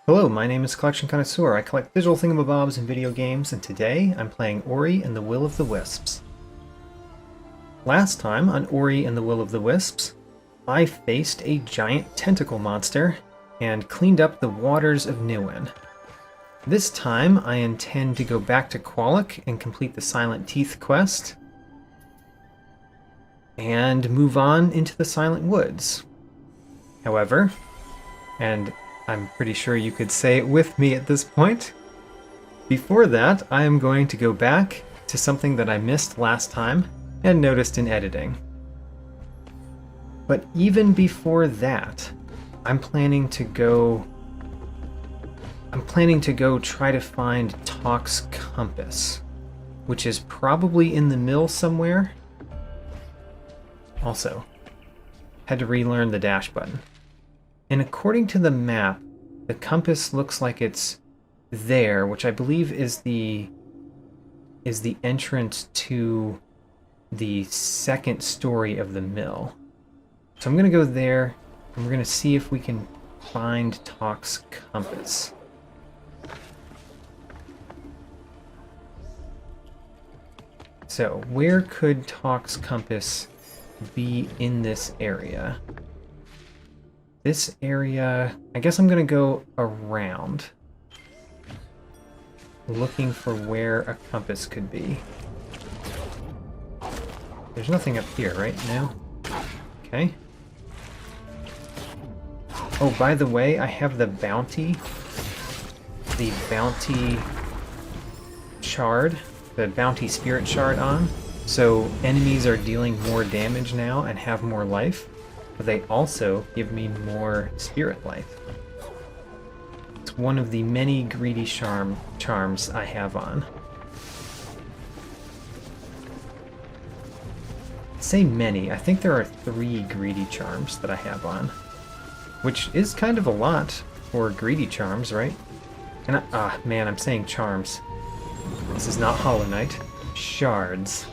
Hello, my name is Collection Connoisseur. I collect digital thingamabobs in video games, and today I'm playing Ori and the Will of the Wisps. Last time on Ori and the Will of the Wisps, I faced a giant tentacle monster and cleaned up the waters of Niwen. This time I intend to go back to Kwolok and complete the Silent Teeth quest, and move on into the Silent Woods. However, and I'm pretty sure you could say it with me at this point, before that I am going to go back to something that I missed last time and noticed in editing. But even before that, I'm planning to go try to find Talk's compass, which is probably in the mill somewhere. Also, had to relearn the dash button. And according to the map, the compass looks like it's there, which I believe is the entrance to the second story of the mill. So I'm going to go there, and we're going to see if we can find Talk's compass. So, where could Talk's compass be in this area? This area, I guess I'm going to go around, looking for where a compass could be. There's nothing up here, right? No? Okay. Oh, by the way, I have the bounty shard, the bounty spirit shard on, so enemies are dealing more damage now and have more life. But they also give me more spirit life. It's one of the many greedy charms I have on. I say many, I think there are 3 greedy charms that I have on. Which is kind of a lot for greedy charms, right? And man, I'm saying charms. This is not Hollow Knight. Shards.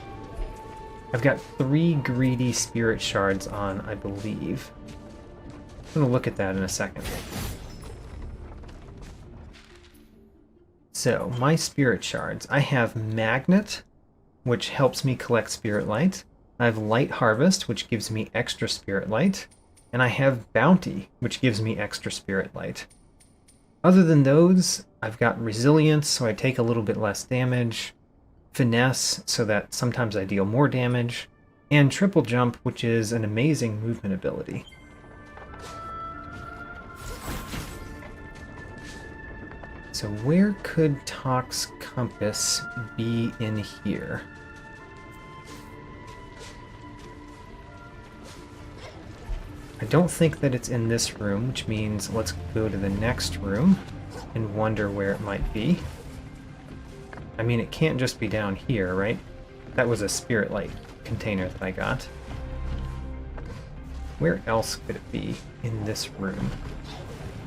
I've got 3 greedy spirit shards on, I believe. I'm going to look at that in a second. So, my spirit shards. I have Magnet, which helps me collect spirit light. I have Light Harvest, which gives me extra spirit light. And I have Bounty, which gives me extra spirit light. Other than those, I've got Resilience, so I take a little bit less damage. Finesse, so that sometimes I deal more damage, and Triple Jump, which is an amazing movement ability. So where could Talk's compass be in here? I don't think that it's in this room, which means let's go to the next room and wonder where it might be. I mean, it can't just be down here, right? That was a spirit light container that I got. Where else could it be in this room?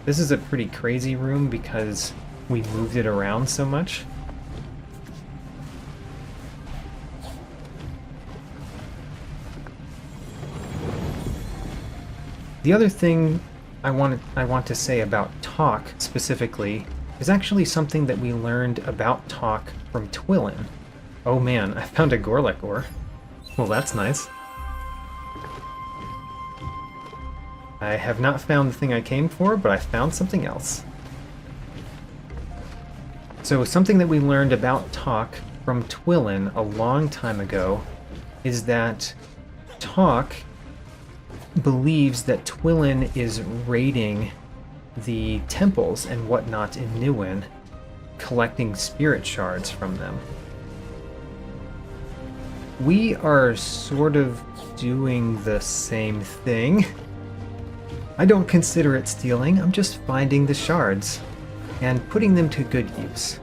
This is a pretty crazy room because we moved it around so much. The other thing I want to say about Talk specifically is actually something that we learned about Talk from Twillin. Oh man, I found a Gorlek ore. Well, that's nice. I have not found the thing I came for, but I found something else. So something that we learned about Talk from Twillin a long time ago is that Talk believes that Twillin is raiding the temples and whatnot in Niwen, collecting spirit shards from them. We are sort of doing the same thing. I don't consider it stealing, I'm just finding the shards and putting them to good use.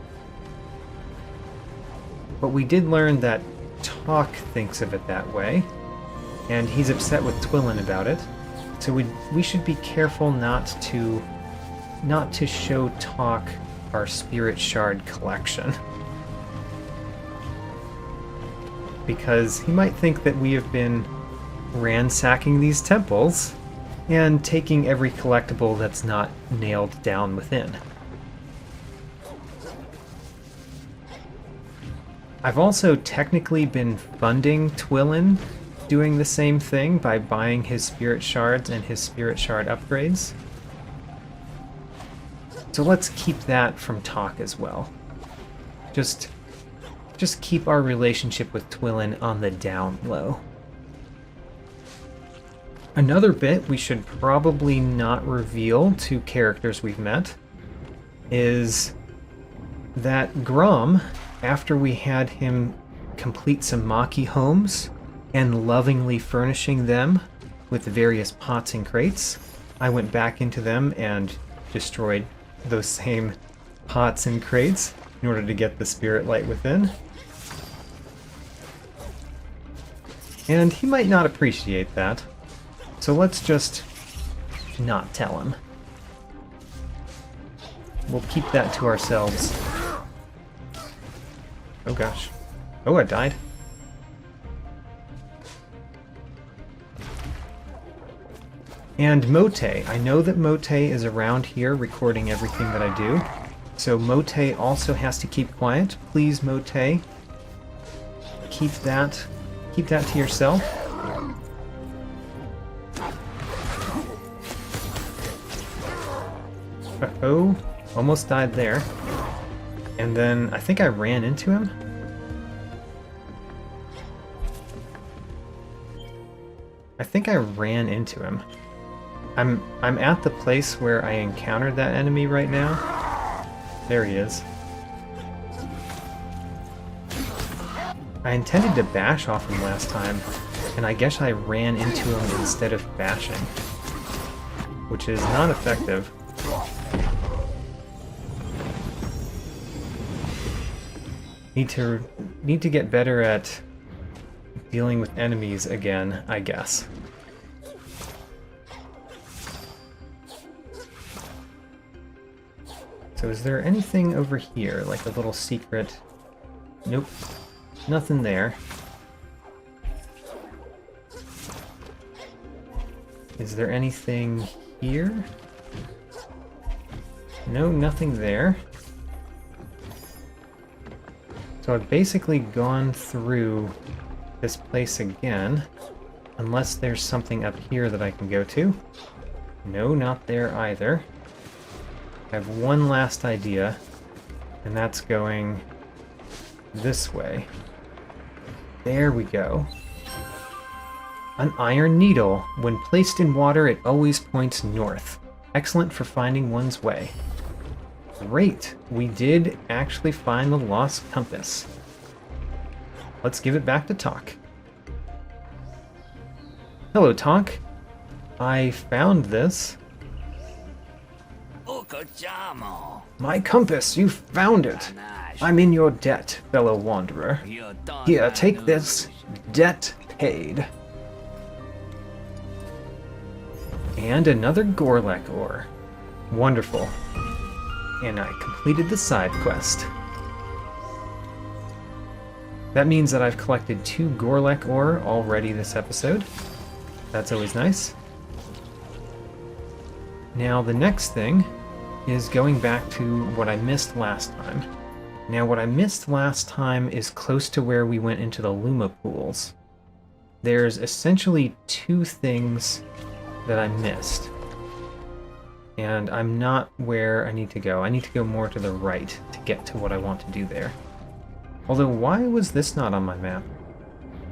But we did learn that Talk thinks of it that way, and he's upset with Twillin about it, so we should be careful not to show Talk our spirit shard collection. Because he might think that we have been ransacking these temples and taking every collectible that's not nailed down within. I've also technically been funding Twillin doing the same thing by buying his spirit shards and his spirit shard upgrades. So let's keep that from talk as well. Just keep our relationship with Twillin on the down low. Another bit we should probably not reveal to characters we've met is that Grom, after we had him complete some Maki homes and lovingly furnishing them with various pots and crates, I went back into them and destroyed those same pots and crates in order to get the spirit light within. And he might not appreciate that, so let's just not tell him. We'll keep that to ourselves. Oh gosh. Oh, I died. And Mote. I know that Mote is around here recording everything that I do. So Mote also has to keep quiet. Please, Mote. Keep that to yourself. Uh-oh. Almost died there. And then I think I ran into him. I'm at the place where I encountered that enemy right now. There he is. I intended to bash off him last time, and I guess I ran into him instead of bashing, which is not effective. Need to get better at dealing with enemies again, I guess. So is there anything over here, like a little secret? Nope. Nothing there. Is there anything here? No, nothing there. So I've basically gone through this place again, unless there's something up here that I can go to. No, not there either. I have one last idea, and that's going this way. There we go. An iron needle. When placed in water, it always points north. Excellent for finding one's way. Great! We did actually find the lost compass. Let's give it back to Talk. Hello, Talk. I found this. My compass, you found it. I'm in your debt, fellow wanderer. Here, take this. Debt paid. And another Gorlek ore. Wonderful. And I completed the side quest. That means that I've collected 2 Gorlek ore already this episode. That's always nice. Now the next thing is going back to what I missed last time. Now what I missed last time is close to where we went into the Luma pools. There's essentially 2 things that I missed. And I'm not where I need to go. I need to go more to the right to get to what I want to do there. Although, why was this not on my map?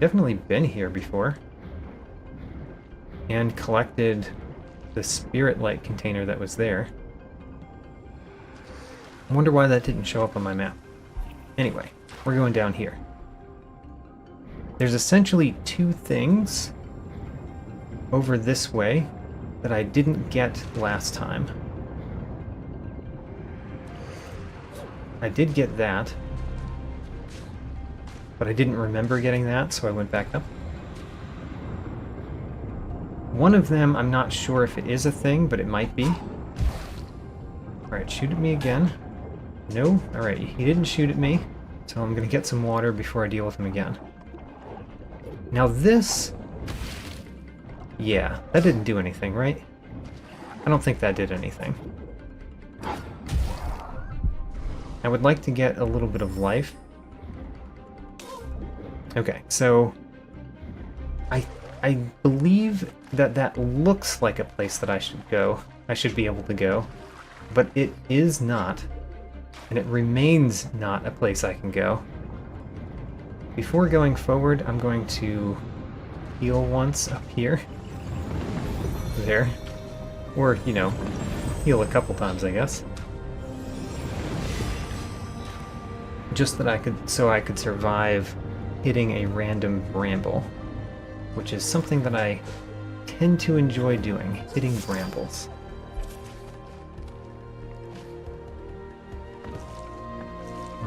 Definitely been here before. And collected the spirit light container that was there. I wonder why that didn't show up on my map. Anyway, we're going down here. There's essentially 2 things over this way that I didn't get last time. I did get that, but I didn't remember getting that, so I went back up. One of them, I'm not sure if it is a thing, but it might be. Alright, shoot at me again. No? Alright, he didn't shoot at me, so I'm gonna get some water before I deal with him again. Now this... yeah, that didn't do anything, right? I don't think that did anything. I would like to get a little bit of life. Okay, so I believe that that looks like a place that I should go. I should be able to go, but it is not, and it remains not a place I can go. Before going forward, I'm going to heal once up here. There. Or, you know, heal a couple times, I guess. Just that I could survive hitting a random bramble, which is something that I tend to enjoy doing, hitting brambles.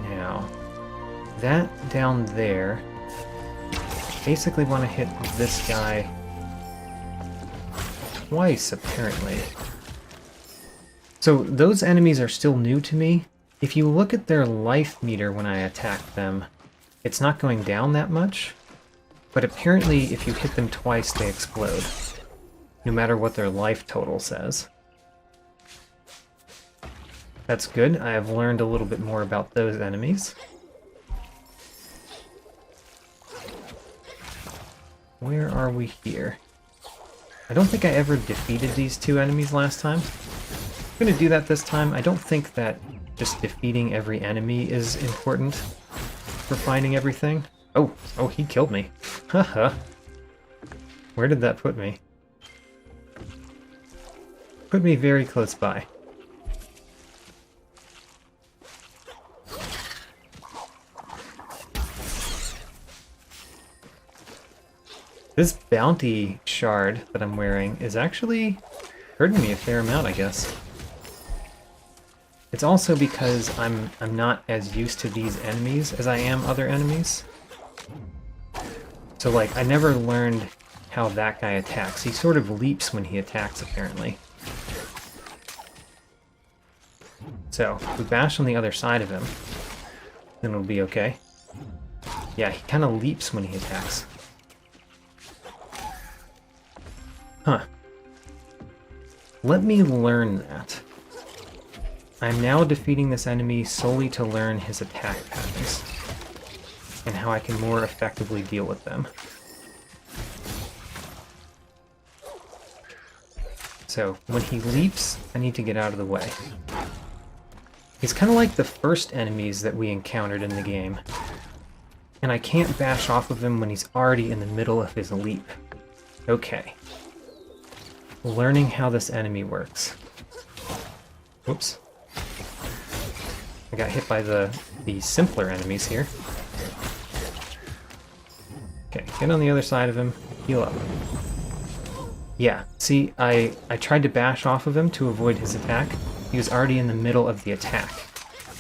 Now, that down there, basically want to hit this guy twice, apparently. So those enemies are still new to me. If you look at their life meter when I attack them, it's not going down that much, but apparently if you hit them twice, they explode, no matter what their life total says. That's good. I have learned a little bit more about those enemies. Where are we here? I don't think I ever defeated these two enemies last time. I'm going to do that this time. I don't think that just defeating every enemy is important for finding everything. Oh, he killed me. Haha. Where did that put me? Put me very close by. This bounty shard that I'm wearing is actually hurting me a fair amount, I guess. It's also because I'm not as used to these enemies as I am other enemies. So like, I never learned how that guy attacks. He sort of leaps when he attacks, apparently. So, if we bash on the other side of him, then it'll be okay. Yeah, he kind of leaps when he attacks. Huh. Let me learn that. I'm now defeating this enemy solely to learn his attack patterns, and how I can more effectively deal with them. So, when he leaps, I need to get out of the way. He's kind of like the first enemies that we encountered in the game, and I can't bash off of him when he's already in the middle of his leap. Okay. Learning how this enemy works. Whoops. I got hit by the simpler enemies here. Okay, get on the other side of him, heal up. Yeah, see, I tried to bash off of him to avoid his attack. He was already in the middle of the attack.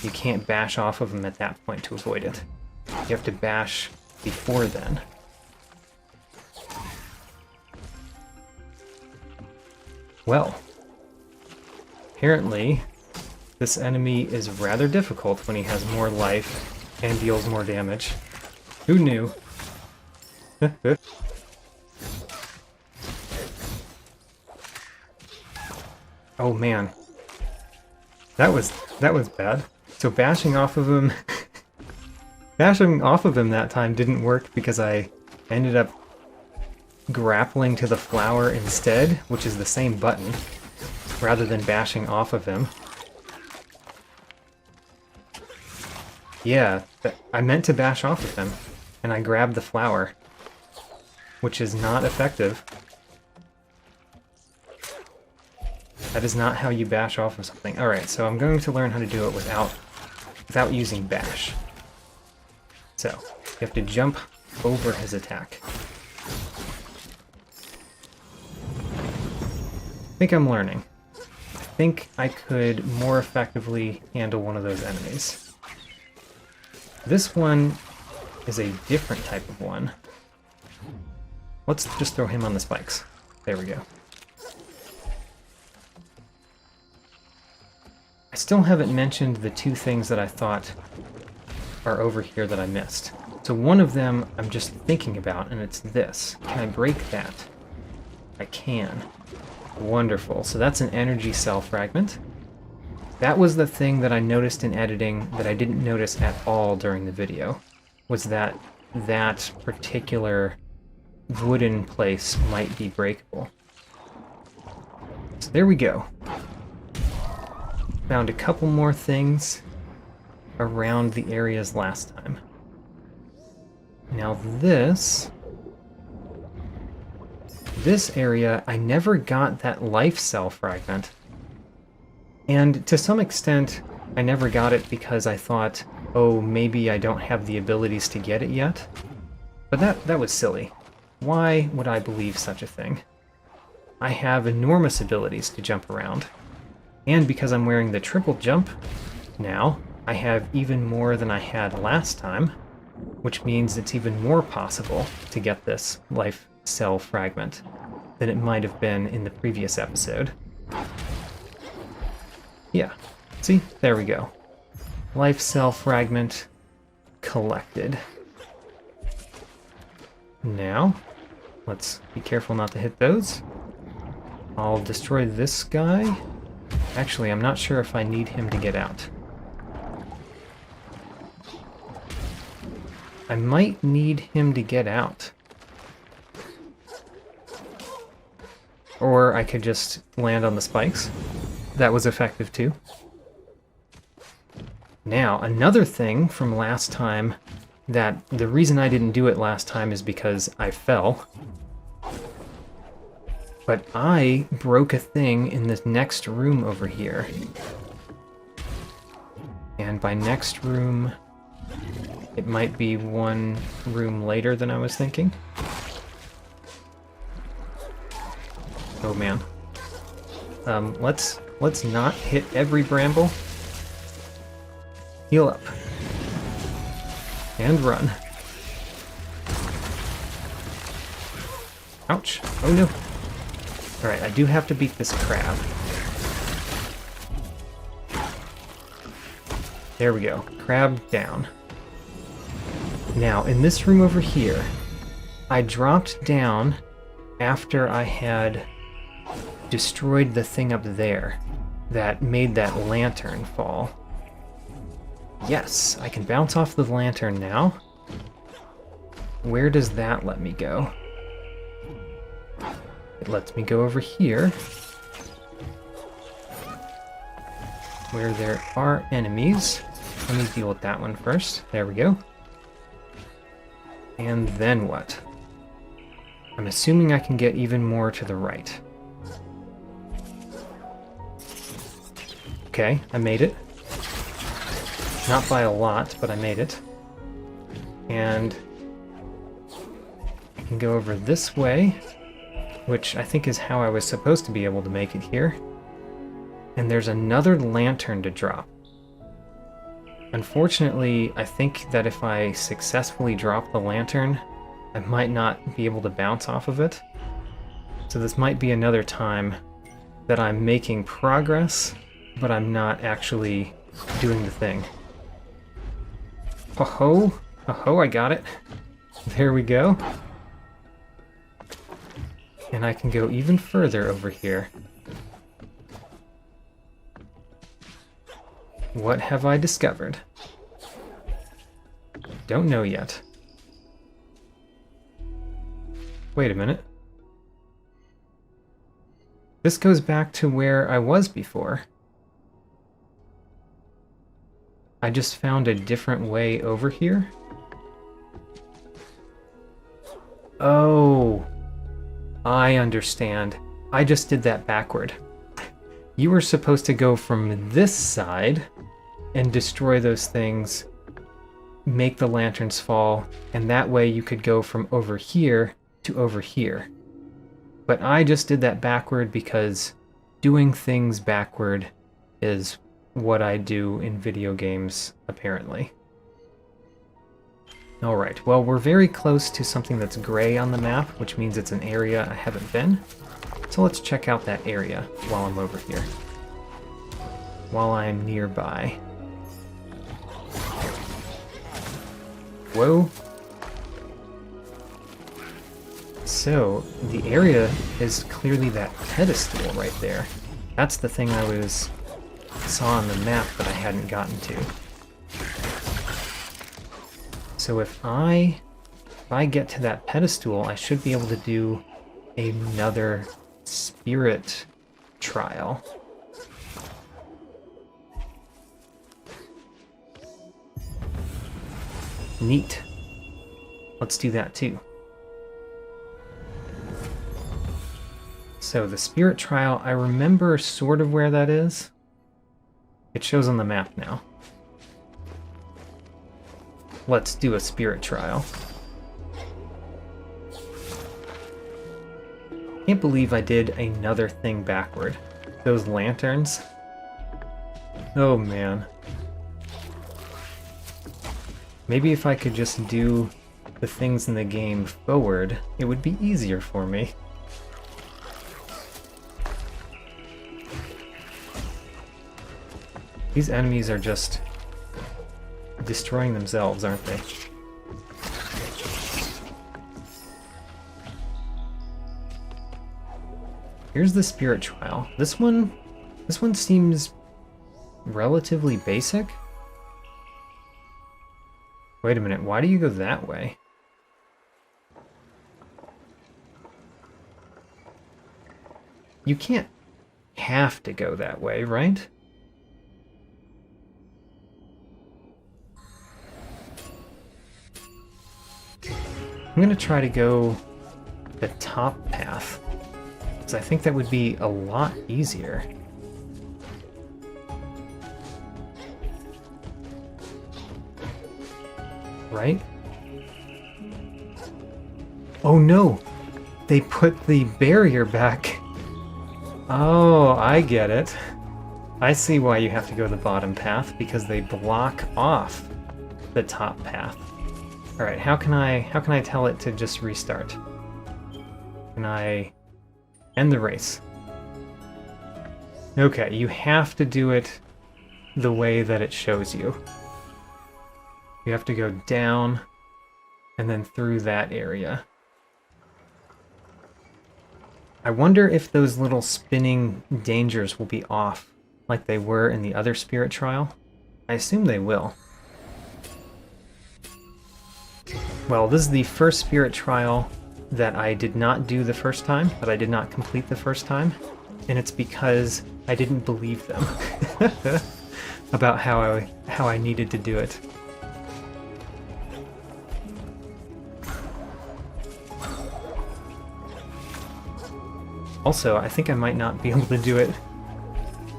You can't bash off of him at that point to avoid it. You have to bash before then. Well, apparently this enemy is rather difficult when he has more life and deals more damage. Who knew? Oh man. That was bad. So bashing off of him bashing off of him that time didn't work because I ended up grappling to the flower instead, which is the same button, rather than bashing off of him. Yeah, I meant to bash off of him, and I grabbed the flower, which is not effective. That is not how you bash off of something. Alright, so I'm going to learn how to do it without using bash. So, you have to jump over his attack. I think I'm learning. I think I could more effectively handle one of those enemies. This one is a different type of one. Let's just throw him on the spikes. There we go. I still haven't mentioned the two things that I thought are over here that I missed. So one of them I'm just thinking about, and it's this. Can I break that? I can. Wonderful. So that's an energy cell fragment. That was the thing that I noticed in editing that I didn't notice at all during the video, was that that particular wooden place might be breakable. So there we go. Found a couple more things around the areas last time. Now this area, I never got that life cell fragment. And to some extent, I never got it because I thought, oh, maybe I don't have the abilities to get it yet. But that was silly. Why would I believe such a thing? I have enormous abilities to jump around. And because I'm wearing the triple jump now, I have even more than I had last time, which means it's even more possible to get this life cell fragment than it might have been in the previous episode. Yeah, see? There we go. Life cell fragment collected. Now, let's be careful not to hit those. I'll destroy this guy. Actually, I'm not sure if I need him to get out. I might need him to get out. Or I could just land on the spikes. That was effective too. Now, another thing from last time, that the reason I didn't do it last time is because I fell. But I broke a thing in this next room over here. And by next room, it might be one room later than I was thinking. Oh man. Let's not hit every bramble. Heal up. And run. Ouch. Oh no. Alright, I do have to beat this crab. There we go. Crab down. Now, in this room over here, I dropped down after I had destroyed the thing up there that made that lantern fall. Yes, I can bounce off the lantern now. Where does that let me go? It lets me go over here, where there are enemies. Let me deal with that one first. There we go. And then what? I'm assuming I can get even more to the right. Okay, I made it. Not by a lot, but I made it. And I can go over this way, which I think is how I was supposed to be able to make it here. And there's another lantern to drop. Unfortunately, I think that if I successfully drop the lantern, I might not be able to bounce off of it. So this might be another time that I'm making progress, but I'm not actually doing the thing. Ho-ho! Ho-ho, I got it. There we go. And I can go even further over here. What have I discovered? Don't know yet. Wait a minute. This goes back to where I was before. I just found a different way over here. Oh, I understand. I just did that backward. You were supposed to go from this side and destroy those things, make the lanterns fall, and that way you could go from over here to over here. But I just did that backward because doing things backward is what I do in video games, apparently. Alright, well, we're very close to something that's gray on the map, which means it's an area I haven't been. So let's check out that area while I'm over here. While I'm nearby. Whoa. So, the area is clearly that pedestal right there. That's the thing I saw on the map that I hadn't gotten to. So if I If I get to that pedestal, I should be able to do another spirit trial. Neat. Let's do that too. So the spirit trial, I remember sort of where that is. It shows on the map now. Let's do a spirit trial. Can't believe I did another thing backward. Those lanterns. Oh man. Maybe if I could just do the things in the game forward, it would be easier for me. These enemies are just destroying themselves, aren't they? Here's the spirit trial. This one seems relatively basic. Wait a minute, why do you go that way? You can't have to go that way, right? I'm gonna try to go the top path, because I think that would be a lot easier. Right? Oh no! They put the barrier back. Oh, I get it. I see why you have to go the bottom path, because they block off the top path. Alright, how can I tell it to just restart? Can I end the race? Okay, you have to do it the way that it shows you. You have to go down and then through that area. I wonder if those little spinning dangers will be off like they were in the other spirit trial. I assume they will. Well, this is the first spirit trial that I did not do the first time, that I did not complete the first time, and it's because I didn't believe them about how I needed to do it. Also, I think I might not be able to do it.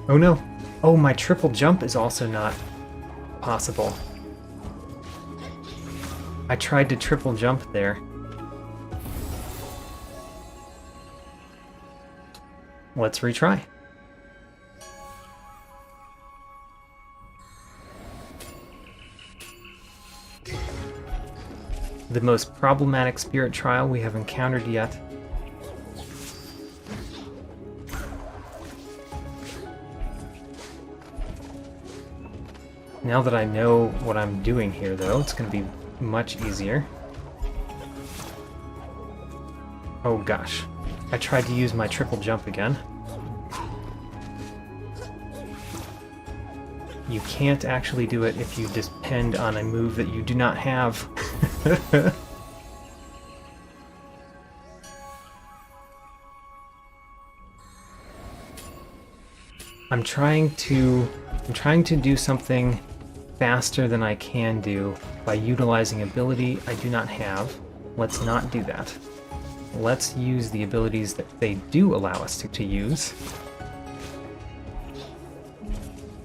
Oh no! Oh, my triple jump is also not possible. I tried to triple jump there. Let's retry. The most problematic spirit trial we have encountered yet. Now that I know what I'm doing here, though, it's going to be much easier. Oh gosh. I tried to use my triple jump again. You can't actually do it if you depend on a move that you do not have. I'm trying to do something faster than I can do by utilizing ability I do not have. Let's not do that. Let's use the abilities that they do allow us to use.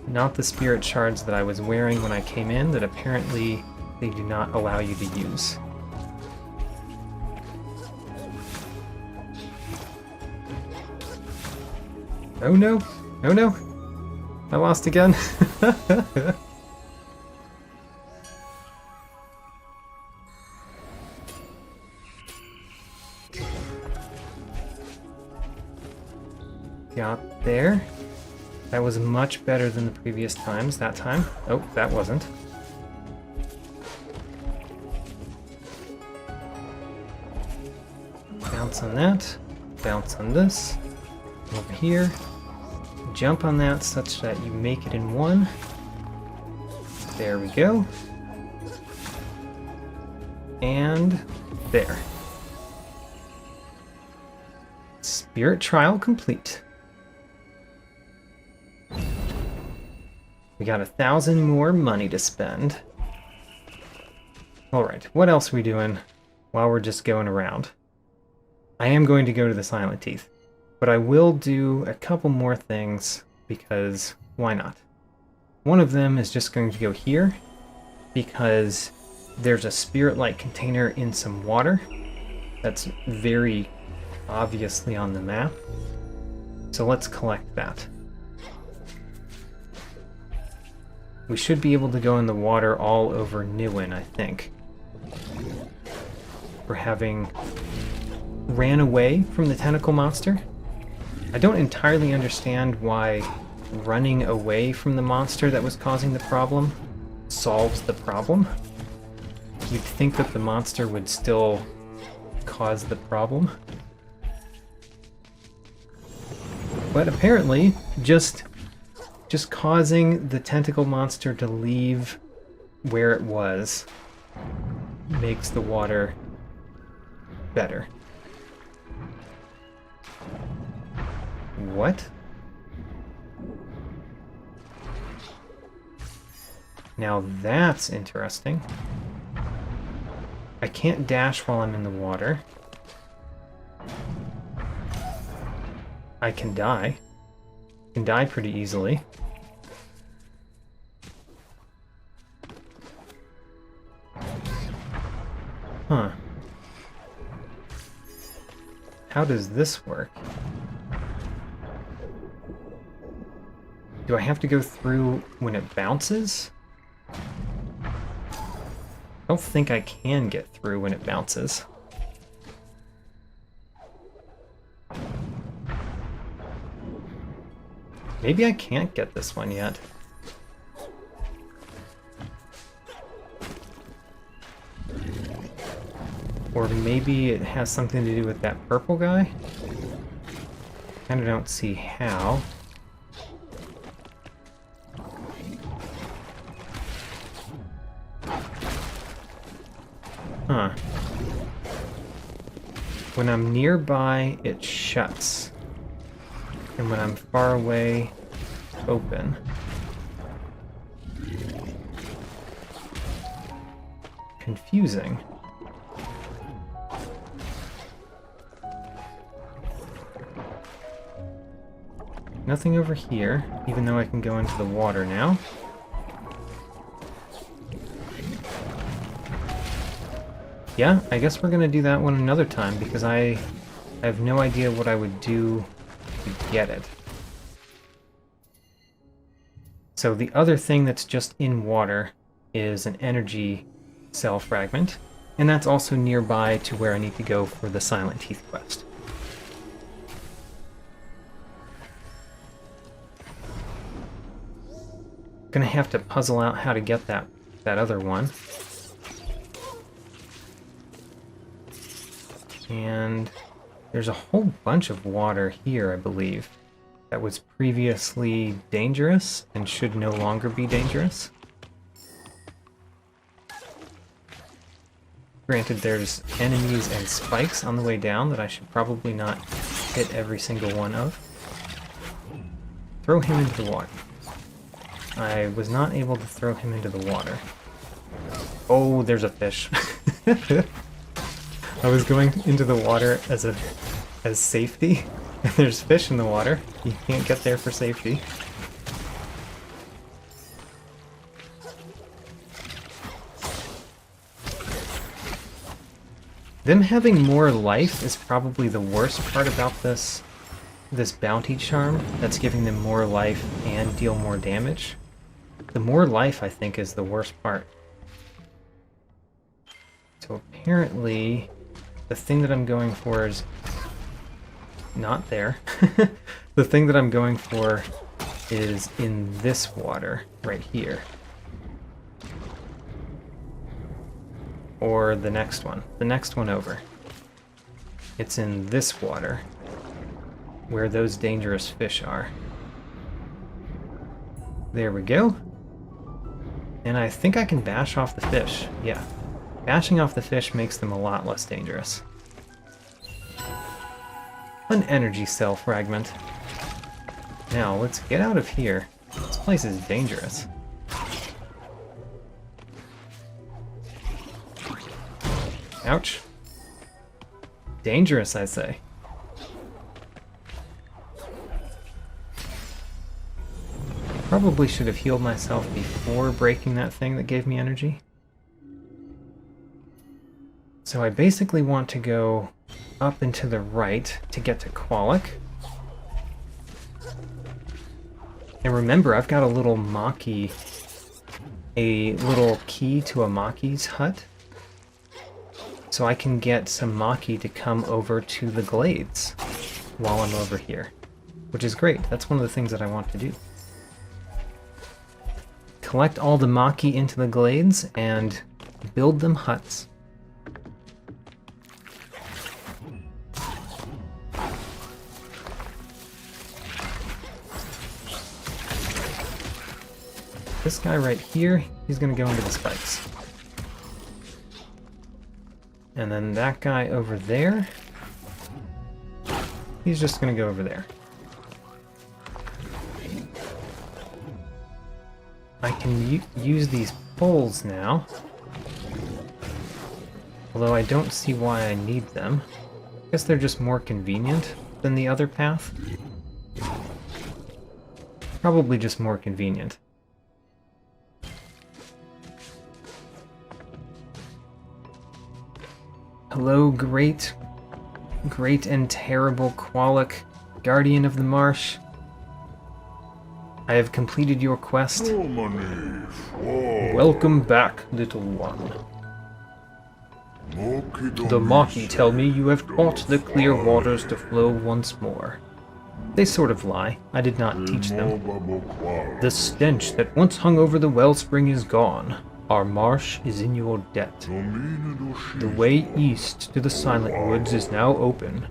Not the spirit shards that I was wearing when I came in that apparently they do not allow you to use. Oh no! Oh no! I lost again! Got there. That was much better than the previous times that time. Oh, that wasn't. Bounce on that. Bounce on this. Over here. Jump on that such that you make it in one. There we go. And there. Spirit trial complete. We got 1,000 more money to spend. Alright, what else are we doing while we're just going around? I am going to go to the Silent Teeth, but I will do a couple more things because why not? One of them is just going to go here because there's a spirit light container in some water that's very obviously on the map. So let's collect that. We should be able to go in the water all over Niwen, I think. For having ran away from the tentacle monster. I don't entirely understand why running away from the monster that was causing the problem solves the problem. You'd think that the monster would still cause the problem. But apparently, just causing the tentacle monster to leave where it was makes the water better. What? Now that's interesting. I can't dash while I'm in the water. I can die. I can die pretty easily. Huh. How does this work? Do I have to go through when it bounces? I don't think I can get through when it bounces. Maybe I can't get this one yet. Or maybe it has something to do with that purple guy? Kinda don't see how. Huh. When I'm nearby, it shuts. And when I'm far away, open. Confusing. Nothing over here, even though I can go into the water now. Yeah, I guess we're gonna do that one another time because I have no idea what I would do to get it. So the other thing that's just in water is an energy cell fragment, and that's also nearby to where I need to go for the Silent Teeth quest. Gonna have to puzzle out how to get that other one. And there's a whole bunch of water here, I believe, that was previously dangerous and should no longer be dangerous. Granted, there's enemies and spikes on the way down that I should probably not hit every single one of. Throw him into the water. I was not able to throw him into the water. Oh, there's a fish. I was going into the water as safety, and there's fish in the water. You can't get there for safety. Them having more life is probably the worst part about this bounty charm that's giving them more life and deal more damage. The more life, I think, is the worst part. So apparently, the thing that I'm going for is not there. The thing that I'm going for is in this water, right here. Or the next one. The next one over. It's in this water, where those dangerous fish are. There we go. And I think I can bash off the fish. Yeah. Bashing off the fish makes them a lot less dangerous. An energy cell fragment. Now, let's get out of here. This place is dangerous. Ouch. Dangerous, I say. Probably should have healed myself before breaking that thing that gave me energy. So I basically want to go up and to the right to get to Kwolok. And remember, I've got a little Maki, a little key to a Maki's hut. So I can get some Maki to come over to the Glades while I'm over here. Which is great. That's one of the things that I want to do. Collect all the Maki into the Glades and build them huts. This guy right here, he's going to go into the spikes. And then that guy over there, he's just going to go over there. I can use these poles now, although I don't see why I need them. I guess they're just more convenient than the other path. Probably just more convenient. Hello, great and terrible Kwolok, Guardian of the Marsh. I have completed your quest. Welcome back, little one. The Maki tell me you have taught the clear waters to flow once more. They sort of lie. I did not teach them. The stench that once hung over the wellspring is gone. Our marsh is in your debt. The way east to the Silent Woods is now open.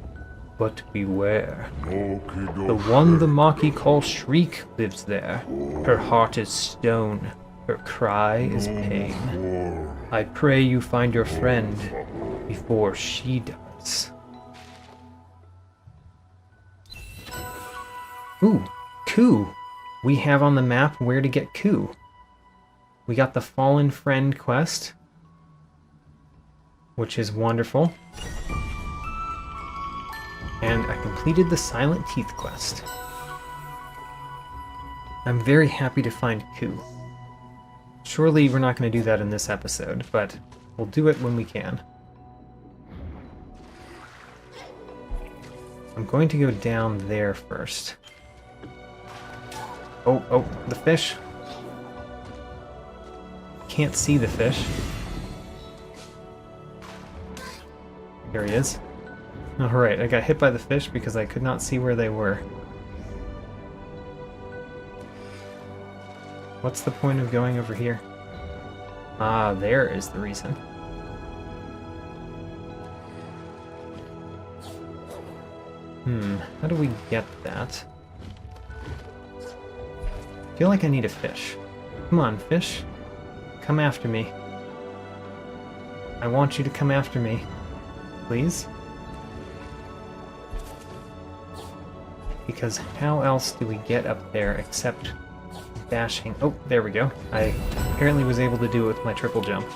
But beware. The one the Maki call Shriek lives there. Her heart is stone. Her cry is pain. I pray you find your friend before she does. Ooh, Ku. We have on the map where to get Ku. We got the Fallen Friend quest, which is wonderful. And I completed the Silent Teeth quest. I'm very happy to find Ku. Surely we're not going to do that in this episode, but we'll do it when we can. I'm going to go down there first. Oh, the fish. Can't see the fish. There he is. Alright, I got hit by the fish because I could not see where they were. What's the point of going over here? Ah, there is the reason. How do we get that? I feel like I need a fish. Come on, fish. Come after me. I want you to come after me. Please? Because how else do we get up there except dashing? Oh, there we go. I apparently was able to do it with my triple jump.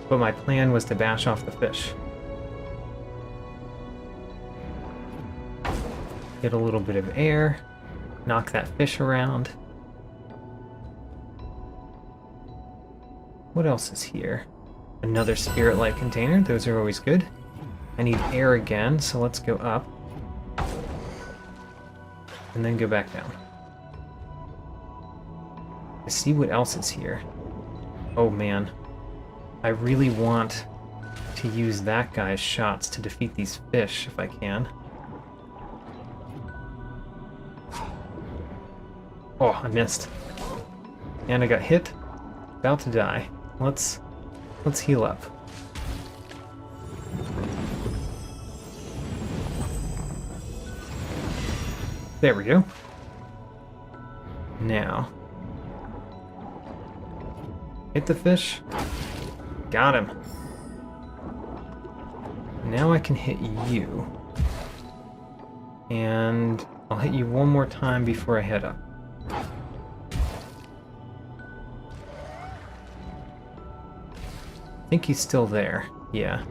But my plan was to bash off the fish. Get a little bit of air. Knock that fish around. What else is here? Another spirit light container. Those are always good. I need air again, so let's go up. And then go back down. Let's see what else is here. Oh man. I really want to use that guy's shots to defeat these fish if I can. Oh, I missed. And I got hit. About to die. Let's heal up. There we go. Hit the fish. Got him. Now I can hit you. And I'll hit you one more time before I head up. I think he's still there. Yeah.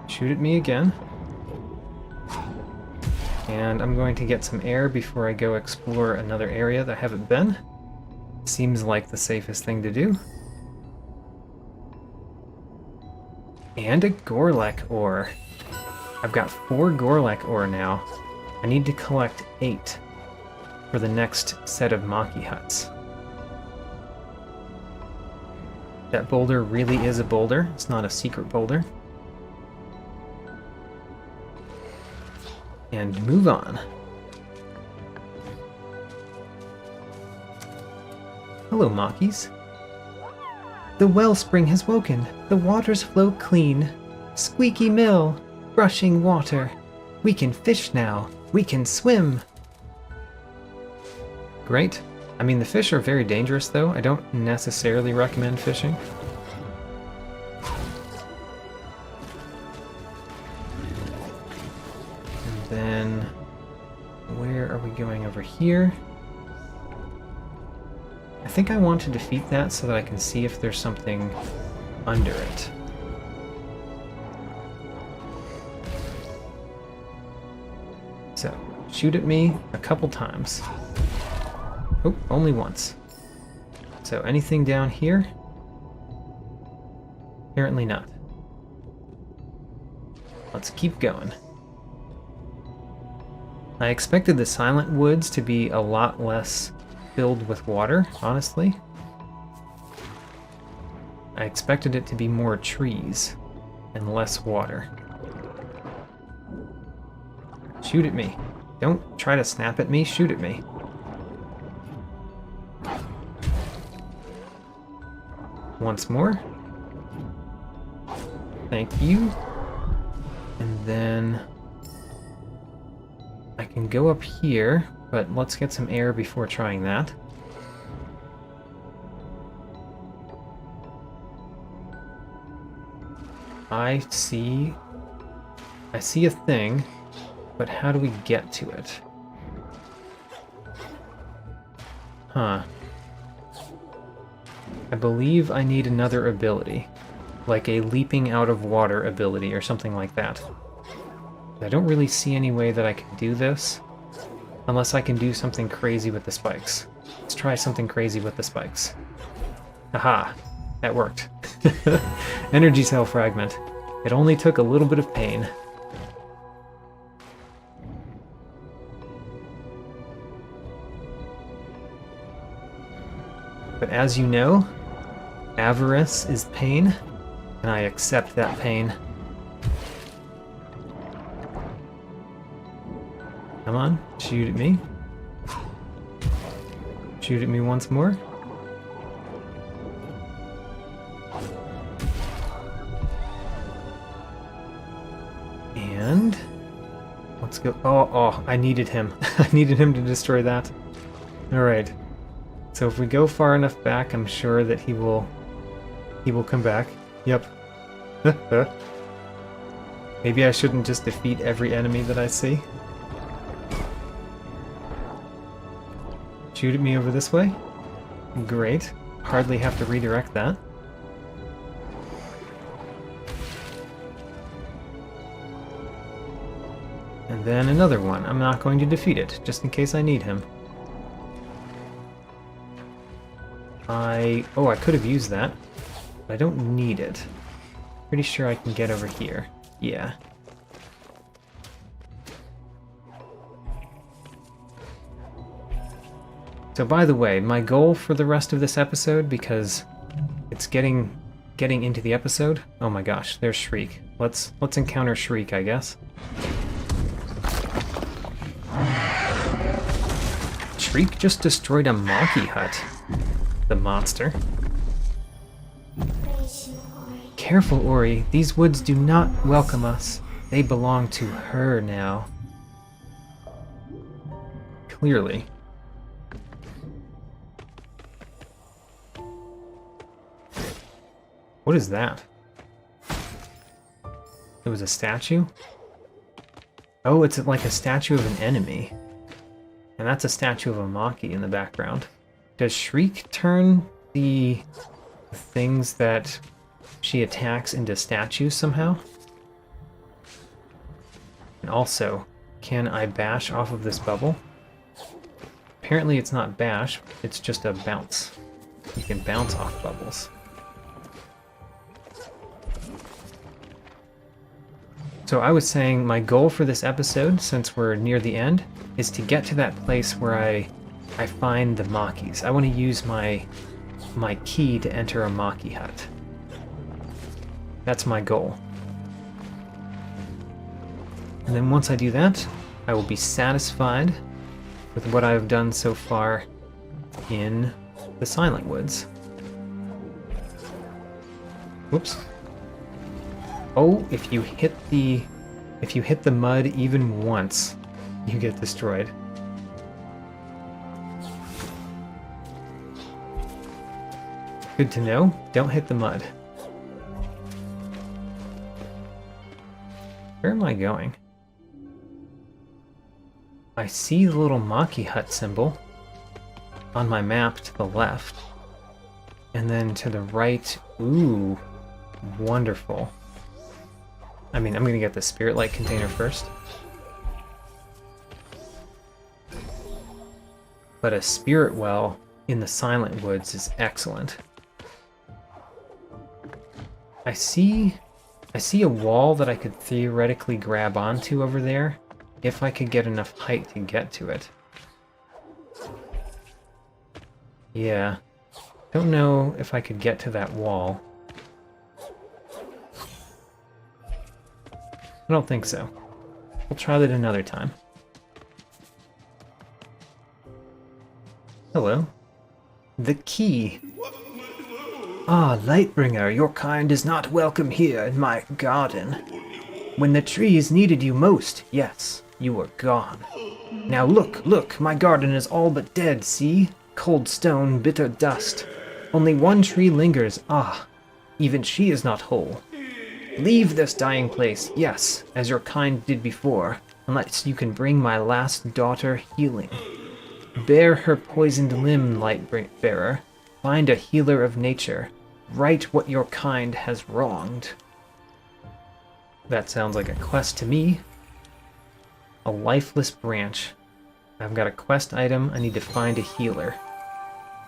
Shoot at me again. And I'm going to get some air before I go explore another area that I haven't been. Seems like the safest thing to do. And a Kwolok ore. I've got 4 Kwolok ore now. I need to collect 8 for the next set of Maki huts. That boulder really is a boulder. It's not a secret boulder. And move on. Hello, Makis. The wellspring has woken. The waters flow clean. Squeaky mill, rushing water. We can fish now. We can swim. Great. I mean, the fish are very dangerous, though. I don't necessarily recommend fishing. And then, where are we going over here? I think I want to defeat that so that I can see if there's something under it. So, shoot at me a couple times. Oh, only once. So, anything down here? Apparently not. Let's keep going. I expected the Silent Woods to be a lot less filled with water, honestly. I expected it to be more trees and less water. Shoot at me. Don't try to snap at me, shoot at me. Once more. Thank you. And then I can go up here, but let's get some air before trying that. I see a thing, but how do we get to it? Huh. I believe I need another ability, like a leaping out of water ability or something like that. I don't really see any way that I can do this, unless I can do something crazy with the spikes. Let's try something crazy with the spikes. Aha! That worked. Energy cell fragment. It only took a little bit of pain. But as you know, avarice is pain, and I accept that pain. Come on, shoot at me. Shoot at me once more. And let's go. Oh, I needed him. I needed him to destroy that. All right. So if we go far enough back, I'm sure that he will come back. Yep. Maybe I shouldn't just defeat every enemy that I see. Shoot at me over this way. Great. Hardly have to redirect that. And then another one. I'm not going to defeat it, just in case I need him. Oh, I could have used that, but I don't need it. Pretty sure I can get over here. Yeah. So by the way, my goal for the rest of this episode, because it's getting into the episode. Oh my gosh, there's Shriek. Let's encounter Shriek, I guess. Shriek just destroyed a Maki hut. The monster. Careful, Ori. These woods do not welcome us. They belong to her now. Clearly. What is that? It was a statue? Oh, it's like a statue of an enemy. And that's a statue of a Maki in the background. Does Shriek turn the things that she attacks into statues somehow? And also, can I bash off of this bubble? Apparently it's not bash, it's just a bounce. You can bounce off bubbles. So I was saying my goal for this episode, since we're near the end, is to get to that place where I find the Makis. I want to use my key to enter a Maki hut. That's my goal. And then once I do that, I will be satisfied with what I've done so far in the Silent Woods. Whoops. Oh, if you hit the mud even once, you get destroyed. Good to know. Don't hit the mud. Where am I going? I see the little Maki hut symbol on my map to the left. And then to the right, ooh, wonderful. I mean, I'm going to get the Spirit Light container first. But a Spirit Well in the Silent Woods is excellent. I see a wall that I could theoretically grab onto over there if I could get enough height to get to it. Yeah. Don't know if I could get to that wall. I don't think so. We'll try that another time. Hello. The key. Ah, Lightbringer, your kind is not welcome here in my garden. When the trees needed you most, yes, you were gone. Now look, my garden is all but dead, see? Cold stone, bitter dust. Only one tree lingers, even she is not whole. Leave this dying place, yes, as your kind did before, unless you can bring my last daughter healing. Bear her poisoned limb, Lightbearer. Find a healer of nature. Right what your kind has wronged. That sounds like a quest to me. A Lifeless Branch. I've got a quest item. I need to find a healer.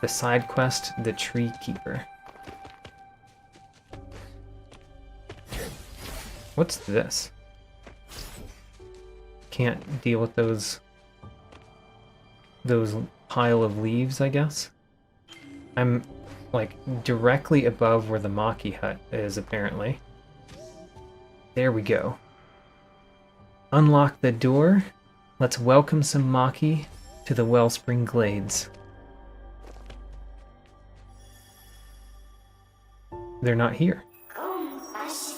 The side quest, the Tree Keeper. What's this? Can't deal with those pile of leaves, I guess. I'm like directly above where the Maki hut is, apparently. There we go. Unlock the door. Let's welcome some Maki to the Wellspring Glades. They're not here.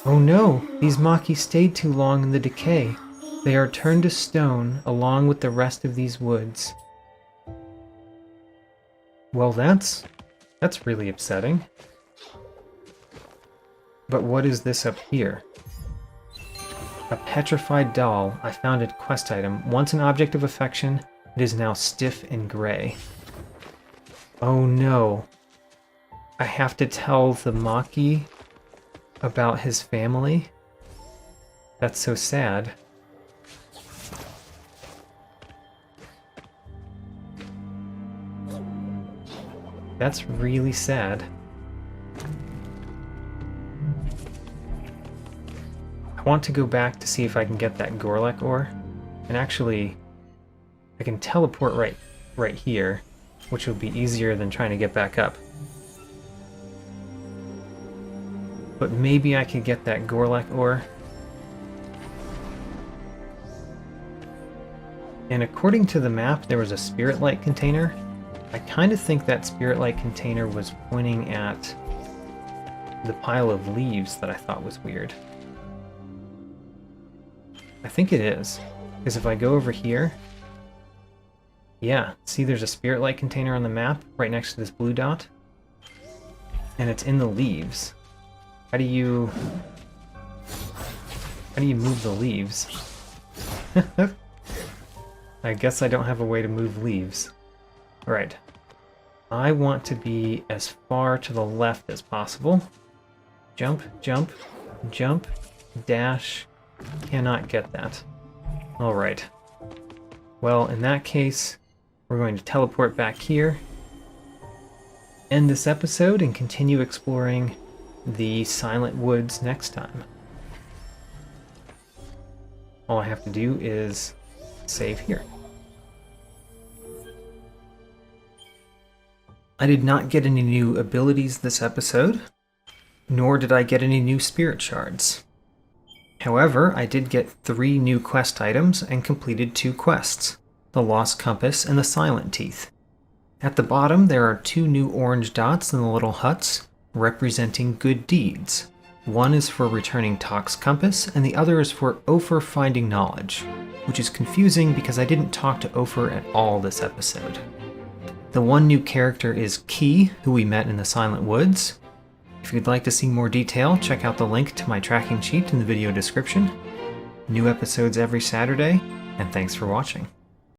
Oh no, these Maki stayed too long in the decay. They are turned to stone along with the rest of these woods. Well, that's really upsetting. But what is this up here? A petrified doll. I found a quest item. Once an object of affection, it is now stiff and gray. Oh no. I have to tell the Maki about his family? That's so sad. That's really sad. I want to go back to see if I can get that Kwolok ore. And actually, I can teleport right here, which will be easier than trying to get back up. But maybe I could get that Kwolok ore. And according to the map, there was a Spirit Light container. I kind of think that Spirit Light container was pointing at the pile of leaves that I thought was weird. I think it is, because if I go over here, yeah, see there's a Spirit Light container on the map right next to this blue dot, and it's in the leaves. How do you move the leaves? I guess I don't have a way to move leaves. Alright. I want to be as far to the left as possible. Jump, jump, jump, dash. Cannot get that. Alright. Well, in that case, we're going to teleport back here, end this episode, and continue exploring the Silent Woods next time. All I have to do is save here. I did not get any new abilities this episode, nor did I get any new spirit shards. However, I did get 3 new quest items and completed 2 quests, the Lost Compass and the Silent Teeth. At the bottom, there are 2 new orange dots in the little huts, representing good deeds. One is for returning Tok's Compass, and the other is for Ophir finding knowledge, which is confusing because I didn't talk to Ophir at all this episode. The one new character is Key, who we met in the Silent Woods. If you'd like to see more detail, check out the link to my tracking sheet in the video description. New episodes every Saturday, and thanks for watching.